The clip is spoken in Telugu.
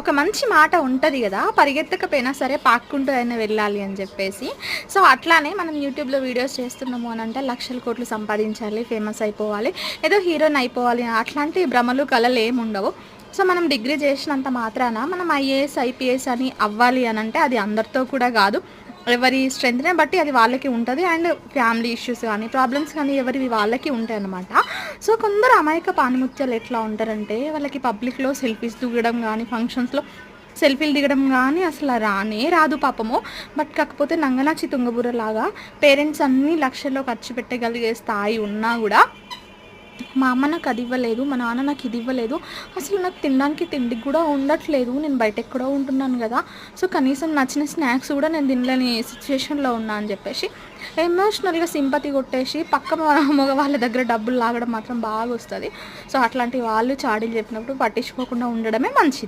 ఒక మంచి మాట ఉంటది గదా! పరిగెత్తకపోయినా సరే పాక్కుంటూ అయినా వెళ్ళాలి అని జెప్పేసి. సో, అట్లానే మనం యూట్యూబ్‌లో వీడియోస్ చేస్తున్నాము అనంటే లక్షల కోట్లు సంపాదించాలి, ఫేమస్ అయిపోవాలి, ఏదో హీరోయిన్ అయిపోవాలి అట్లాంటి భ్రమలు, కలలేముండవు. సో, మనం డిగ్రీ జేసినంత మాత్రాన మనం ఐఏఎస్, ఐపీఎస్ అని అవ్వాలి అనంటే అది అందరితో కూడా గాదు. ఎవరి స్ట్రెంగ్త్‌ని బట్టి అది వాళ్ళకి ఉంటది. అండ్ ఫ్యామిలీ ఇష్యూస్ గానీ, ప్రాబ్లమ్స్ కానీ ఎవరివి వాళ్ళకి ఉంటాయనమాట. సో, కొందరు అమాయకపు ఆణిముత్యాలు ఎట్లా ఉంటారంటే, వాళ్ళకి పబ్లిక్‌లో సెల్ఫీస్ దిగడం గానీ, ఫంక్షన్స్‌లో సెల్ఫీలు దిగడం గానీ అసల రానే రాదు పాపము. బట్ కాకపోతే నంగనాచి తుంగబుర్రలాగా పేరెంట్స్ అన్నీ లక్షల్లో ఖర్చు పెట్టగలిగే స్థాయి ఉన్నా గూడా మా అమ్మ నాకు అది ఇవ్వలేదు, మా నాన్న నాకు ఇది ఇవ్వలేదు, అసలు నాకు తినడానికి తిండికి కూడా ఉండట్లేదు, నేను బయట ఎక్కడో ఉంటున్నాను కదా, సో కనీసం నచ్చిన స్నాక్స్ కూడా నేను తినలేని సిచ్యువేషన్లో ఉన్నా అని చెప్పేసి ఎమోషనల్గా సింపతి కొట్టేసి పక్క మగవాళ్ళ దగ్గర డబ్బులు లాగడం మాత్రం బాగా వస్తుంది. సో అట్లాంటి వాళ్ళు చాడీలు చెప్పినప్పుడు పట్టించుకోకుండా ఉండడమే మంచిది.